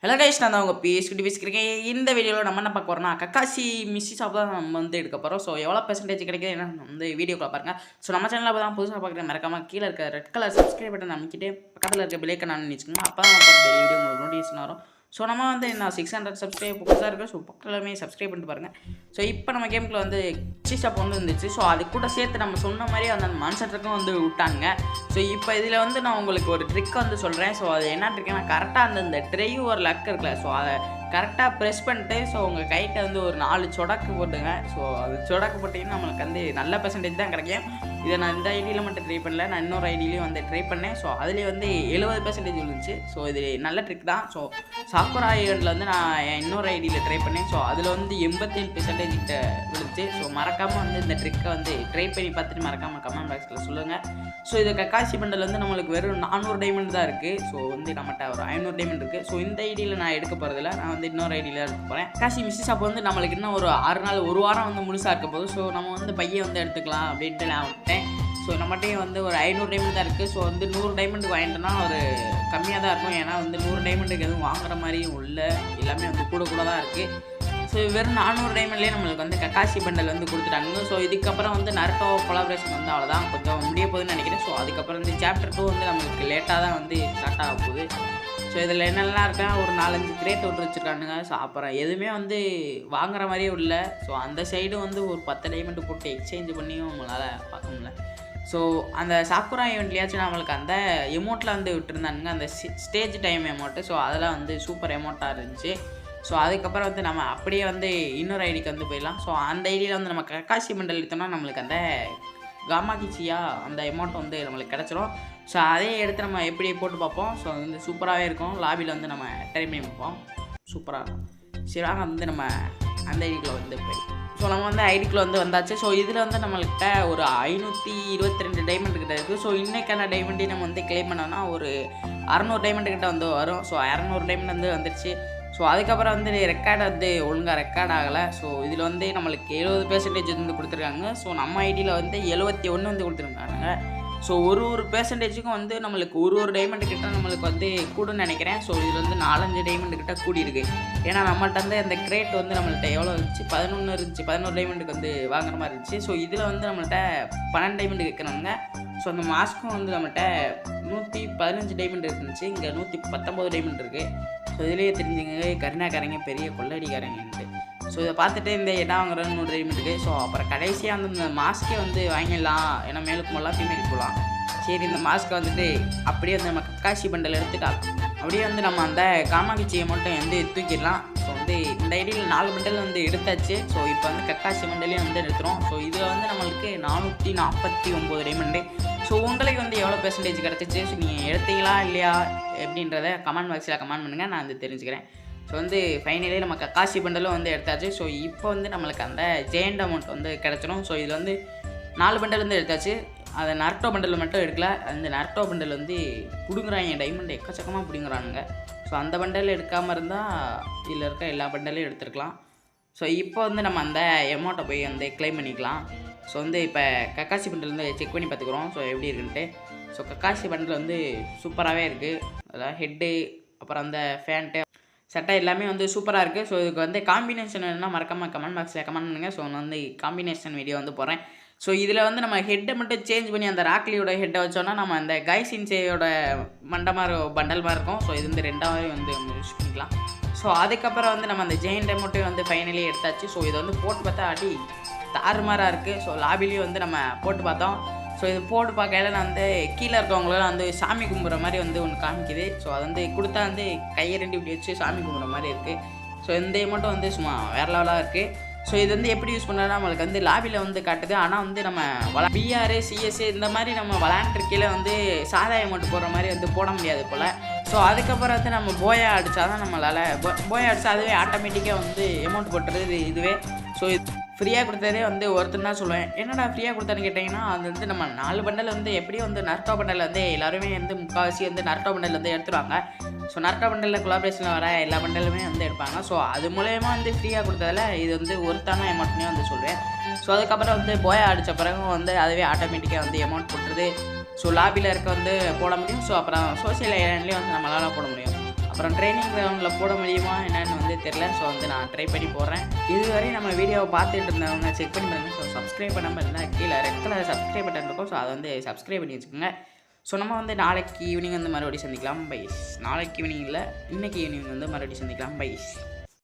Hello guys, நான் தான் உங்கள் பேசிக்கிட்டு பேசிக்கிறேன். இந்த வீடியோவில் நம்ம என்ன பார்க்க போகிறோம்னா கக்காசி மிஸ்ஸி ஷாப் தான் நம்ம வந்து எடுக்க போகிறோம். ஸோ எவ்வளோ பெர்சன்டேஜ் கிடைக்குது என்ன வந்து வீடியோக்குள்ள பாருங்கள். ஸோ நம்ம சேனலில் தான் புதுசாக பார்க்குறேன், மறக்காமல் கீழே இருக்க ரெட் கலர் சப்ஸ்கிரைப் பட்டன் அமைக்கிட்டு பக்கத்தில் இருக்க பிளேக்கை நான் நினச்சிக்கோங்க. அப்போ தான் டெய்லி வீடியோ உங்களுக்கு நோட்டிஃபிகேஷன் வரும். ஸோ நம்ம வந்து நான் 600 சப்ஸ்கிரைப் புதுசாக இருக்குது. ஸோ பக்கத்துலமே சப்ஸ்கிரைப் பண்ணிட்டு பாருங்கள். ஸோ இப்போ நம்ம கேமுக்குள்ள வந்து மிஸ்ஸி ஷாப் வந்து இருந்துச்சு. ஸோ அது கூட சேர்த்து நம்ம சொன்ன மாதிரி அந்த மான்ஸ்டருக்கும் வந்து விட்டாங்க. ஸோ இப்போ இதில் வந்து நான் உங்களுக்கு ஒரு ட்ரிக் வந்து சொல்கிறேன். ஸோ அது என்ன ட்ரிக்னா, கரெக்டாக அந்த ட்ரெய் ஒரு லக் இருக்குல்ல, ஸோ அதை கரெக்டாக ப்ரெஸ் பண்ணிட்டு ஸோ உங்கள் கைட்டை வந்து ஒரு 4 சொடக்கு போட்டுங்க. ஸோ அது சொடக்கு போட்டிங்கன்னா நம்மளுக்கு வந்து நல்ல பெர்சன்டேஜ் தான் கிடைக்கும். இதை நான் இந்த ஐடியில் மட்டும் ட்ரை பண்ணல, நான் இன்னொரு ஐடியிலையும் வந்து ட்ரை பண்ணேன். ஸோ அதுலேயே வந்து 70% விழுந்துச்சு. ஸோ இது நல்ல ட்ரிக் தான். ஸோ சாக்குரா ஈவெண்ட்டில் வந்து நான் இன்னொரு ஐடியில் ட்ரை பண்ணேன். ஸோ அதில் வந்து 87% கிட்ட விழுந்துச்சு. ஸோ மறக்காமல் வந்து இந்த ட்ரிக்கை வந்து ட்ரை பண்ணி பார்த்துட்டு மறக்காமல் கமெண்ட் பாக்ஸில் சொல்லுங்கள். ஸோ இது கக்காசி பண்டல் வந்து நம்மளுக்கு வெறும் 400 டைமண்ட் தான் இருக்குது. ஸோ வந்து நம்மகிட்ட ஒரு 500 டைமண்ட் இருக்குது. ஸோ இந்த ஐடியில் நான் எடுக்க போகிறதில்ல, நான் வந்து இன்னொரு ஐடியில் எடுக்க போகிறேன். கக்காசி மிஸ்ஸி ஷாப் வந்து நம்மளுக்கு இன்னும் ஒரு 6 நாள், ஒரு வாரம் வந்து முழுசாக இருக்க போகுது. ஸோ நம்ம வந்து பையன் வந்து எடுத்துக்கலாம் அப்படின்ட்டு நான் விட்டேன். ஸோ நம்மகிட்டையும் வந்து ஒரு 500 டைமண்ட் தான் இருக்குது. ஸோ வந்து 100 டைமண்டுக்கு வாங்கிட்டோன்னா ஒரு கம்மியாக தான் இருக்கும். ஏன்னா வந்து 100 டைமண்டுக்கு எதுவும் வாங்குற மாதிரியும் இல்லை, எல்லாமே வந்து கூட தான் இருக்குது. ஸோ வெறும் 400 டைமண்ட்லேயே நம்மளுக்கு வந்து கக்காசி பண்டல் வந்து கொடுத்துட்டாங்க. ஸோ இதுக்கப்புறம் வந்து நருட்டோ கொலாபரேஷன் வந்து அவ்வளோதான், கொஞ்சம் முடிய போகுதுன்னு நினைக்கிறேன். ஸோ அதுக்கப்புறம் வந்து சாப்டர் 2 வந்து நம்மளுக்கு லேட்டாக தான் வந்து ஸ்டார்ட் ஆக போகுது. ஸோ இதில் என்னெல்லாம் இருக்கா, ஒரு 4-5 கிரேட் விட்டு வச்சுருக்கானுங்க. ஸோ அப்புறம் எதுவுமே வந்து வாங்குற மாதிரியே இல்லை. ஸோ அந்த சைடு வந்து ஒரு 10 டைமண்ட் போட்டு எக்ஸ்சேஞ்ச் பண்ணியும் நம்மளால் பார்க்க முடியல. ஸோ அந்த சாக்குரா ஈவெண்ட்லேயாச்சும் நம்மளுக்கு அந்த எமௌண்ட்டில் வந்து விட்டுருந்தானுங்க, அந்த ஸ்டேஜ் டைம் எமௌண்ட்டு. ஸோ அதெல்லாம் வந்து சூப்பர் எமௌண்ட்டாக இருந்துச்சு. ஸோ அதுக்கப்புறம் வந்து நம்ம அப்படியே வந்து இன்னொரு ஐடிக்கு வந்து போயிடலாம். ஸோ அந்த ஐடியில் வந்து நம்ம கக்காசி பண்டல் எடுத்தோம்னா நம்மளுக்கு அந்த காமாகிச்சியா அந்த அமௌண்ட் வந்து நம்மளுக்கு கிடச்சிரும். ஸோ அதே எடுத்து நம்ம எப்படி போட்டு பார்ப்போம். ஸோ அது வந்து சூப்பராகவே இருக்கும். லாபியில் வந்து நம்ம ட்ரை பண்ணி பார்ப்போம், சூப்பராக இருக்கும். சரி வாங்க வந்து நம்ம அந்த ஐடிக்குள்ளே வந்து போய். ஸோ நம்ம வந்து ஐடிக்குள்ளே வந்து வந்தாச்சு. ஸோ இதில் வந்து நம்மள்கிட்ட ஒரு 522 டைமண்ட் கிட்ட இருக்குது. ஸோ இன்றைக்கான டைமண்ட்டையும் நம்ம வந்து கிளைம் பண்ணோன்னா ஒரு 600 டைமண்ட் கிட்ட வந்து வரும். ஸோ 600 டைமண்ட் வந்து வந்துடுச்சு. ஸோ அதுக்கப்புறம் வந்து ரெக்கார்டு வந்து ஒழுங்காக ரெக்கார்ட் ஆகலை. ஸோ இதில் வந்து நம்மளுக்கு 70% வந்து கொடுத்துருக்காங்க. ஸோ நம்ம ஐடியில் வந்து 71 வந்து கொடுத்துருக்காங்க. ஸோ ஒரு பெர்சன்டேஜுக்கும் வந்து நம்மளுக்கு ஒரு டைமண்ட் கிட்ட நம்மளுக்கு வந்து கூடுன்னு நினைக்கிறேன். ஸோ இதில் வந்து 4-5 டைமண்ட் கிட்ட கூடி இருக்குது. ஏன்னா நம்மள்ட்ட வந்து அந்த கிரேட் வந்து நம்மள்ட்ட எவ்வளோ இருந்துச்சு, 11 இருந்துச்சு. 11 டைமண்டுக்கு வந்து வாங்குற மாதிரி இருந்துச்சு. ஸோ இதில் வந்து நம்மள்ட்ட 12 டைமண்ட் இருக்கிறாங்க. ஸோ அந்த மாஸ்க்கும் வந்து நம்மள்ட்ட 115 டைமண்ட் இருந்துச்சு. இங்கே 119 டைமண்ட் இருக்குது. ஸோ இதிலேயே தெரிஞ்சுங்க கருணாக்காரங்க பெரிய கொள்ளடிக்காரங்கன்ட்டு. ஸோ இதை பார்த்துட்டு இந்த இடம் வாங்குறோன்னு 100 டைமண்ட் இருக்குது. ஸோ அப்புறம் கடைசியாக வந்து இந்த மாஸ்க்கே வந்து வாங்கிடலாம், ஏன்னா மேலுக்கு போகலாம் ஃபீமேலுக்கு போகலாம். சரி இந்த மாஸ்க்கை வந்துட்டு அப்படியே வந்து நம்ம கக்காசி பண்டல் எடுத்துட்டா அப்படியே வந்து நம்ம அந்த காமாகிச்சியை மட்டும் வந்து தூக்கிடலாம். ஸோ வந்து இந்த ஐடியில் 4 பண்டல் வந்து எடுத்தாச்சு. ஸோ இப்போ வந்து கக்காசி பண்டலையும் வந்து எடுத்துகிறோம். ஸோ இதில் வந்து நம்மளுக்கு 449 டைமண்டு. ஸோ உங்களுக்கு வந்து எவ்வளோ பெர்சன்டேஜ் கிடச்சிச்சு, ஸோ நீங்கள் எடுத்தீங்களா இல்லையா அப்படின்றத கமெண்ட் பாக்ஸில் கமெண்ட் பண்ணுங்கள், நான் வந்து தெரிஞ்சுக்கிறேன். ஸோ வந்து ஃபைனலி நம்ம கக்காசி பண்டலும் வந்து எடுத்தாச்சு. ஸோ இப்போ வந்து நம்மளுக்கு அந்த ஜெயண்ட் அமௌண்ட் வந்து கிடச்சிடும். ஸோ இதில் வந்து 4 பண்டல் வந்து எடுத்தாச்சு. அதை நருட்டோ பண்டல் மட்டும் எடுக்கல. அந்த நருட்டோ பண்டல் வந்து பிடுங்குறாங்க, டைமண்ட் எக்கச்சக்கமாக பிடுங்குறானுங்க. ஸோ அந்த பண்டல் எடுக்காமல் இருந்தால் இதில் இருக்க எல்லா பண்டலையும் எடுத்துருக்கலாம். ஸோ இப்போ வந்து நம்ம அந்த அமௌண்ட்டை போய் வந்து கிளைம் பண்ணிக்கலாம். ஸோ வந்து இப்போ கக்காசி பண்டல் வந்து செக் பண்ணி பார்த்துக்குறோம். ஸோ எப்படி இருக்குன்ட்டு. ஸோ கக்காசி பண்டல் வந்து சூப்பராகவே இருக்குது. அதாவது ஹெட்டு, அப்புறம் அந்த ஃபேண்ட்டு, சட்டை எல்லாமே வந்து சூப்பராக இருக்குது. ஸோ இதுக்கு வந்து காம்பினேஷன் வேணுன்னா மறக்காமல் கமெண்ட் பாக்ஸில் கமெண்ட் பண்ணுங்கள். ஸோ நான் வந்து காம்பினேஷன் வீடியோ வந்து போடுறேன். ஸோ இதில் வந்து நம்ம ஹெட்டை மட்டும் சேஞ்ச் பண்ணி அந்த ராக்லியோட ஹெட்டை வச்சோன்னா நம்ம அந்த கைசின்சேயோட மண்டை மாதிரி பண்டல் மாதிரி இருக்கும். ஸோ இது வந்து 2ஆவே வந்து யூஸ் பண்ணிக்கலாம். ஸோ அதுக்கப்புறம் வந்து நம்ம அந்த ஜெயின் மட்டும் வந்து ஃபைனலி எடுத்தாச்சு. ஸோ இதை வந்து போட்டு பார்த்தா அடி தாறுமாறாக இருக்குது. ஸோ லாபிலையும் வந்து நம்ம போட்டு பார்த்தோம். ஸோ இது போட்டு பார்க்கையில நான் வந்து கீழே இருக்கவங்களாம் வந்து சாமி கும்பிட்ற மாதிரி வந்து ஒன்று காமிக்குது. ஸோ அது வந்து கொடுத்தா வந்து கையை 2 இப்படி வச்சு சாமி கும்பிட்ற மாதிரி இருக்குது. ஸோ இந்த மட்டும் வந்து சும்மா வேறு லெவலாக இருக்குது. ஸோ இது வந்து எப்படி யூஸ் பண்ணால் நம்மளுக்கு வந்து லாபியில் வந்து காட்டுது. ஆனால் வந்து நம்ம பிஆர் சிஎஸ்ஏ இந்த மாதிரி நம்ம விளையாண்டுருக்கையில் வந்து சாதா அமௌண்ட் போடுற மாதிரி வந்து போட முடியாது போல். ஸோ அதுக்கப்புறம் வந்து நம்ம போயா அடித்தா தான் நம்மளால் போயா அடித்தா அதுவே ஆட்டோமேட்டிக்காக வந்து அமௌண்ட் போட்டுறது இதுவே. ஸோ ஃப்ரீயாக கொடுத்ததே வந்து ஒருத்தர் தான் சொல்லுவேன். என்னடா ஃப்ரீயாக கொடுத்தான்னு கேட்டிங்கன்னா, அது வந்து நம்ம 4 பண்டல் வந்து எப்படியும் வந்து நருட்டோ பண்டல் வந்து எல்லாருமே வந்து முக்கால்வாசி வந்து நருட்டோ பண்டல் வந்து எடுத்துருவாங்க. ஸோ நருட்டோ பண்டலில் கொலாபரேஷனில் வர எல்லா பண்டலுமே வந்து எடுப்பாங்க. ஸோ அது மூலயமா வந்து ஃப்ரீயாக கொடுத்ததில் இது வந்து ஒருத்தான அமௌண்ட்னே வந்து சொல்லுவேன். ஸோ அதுக்கப்புறம் வந்து போயா அடித்த பிறகு வந்து அதுவே ஆட்டோமேட்டிக்காக வந்து அமௌண்ட் போட்டுருது. ஸோ லாபியில் இருக்க வந்து போட முடியும். ஸோ அப்புறம் சோசியல் ஐலாண்ட்லேயும் வந்து நம்மளால் போட முடியும். அப்புறம் ட்ரைனிங் கிரவுண்டில் போட முடியுமா என்னன்னு வந்து தெரில. ஸோ வந்து நான் ட்ரை பண்ணி போடுறேன். இதுவரை நம்ம வீடியோவை பார்த்துட்டு இருந்தவங்க செக் பண்ணி பாருங்கள். ஸோ சப்ஸ்கிரைப் பண்ணாமல் இருந்தால் கீழே ரெட் கலர் சப்ஸ்கிரைப் பட்டன் இருக்கும். ஸோ அதை வந்து சப்ஸ்கிரைப் பண்ணி வச்சுக்கோங்க. ஸோ நம்ம வந்து நாளைக்கு ஈவினிங் வந்து மறுபடியும் சந்திக்கலாம். பைஸ். நாளைக்கு ஈவினிங் இல்லை, இன்றைக்கி ஈவினிங் வந்து மறுபடியும் சந்திக்கலாம். பைஸ்.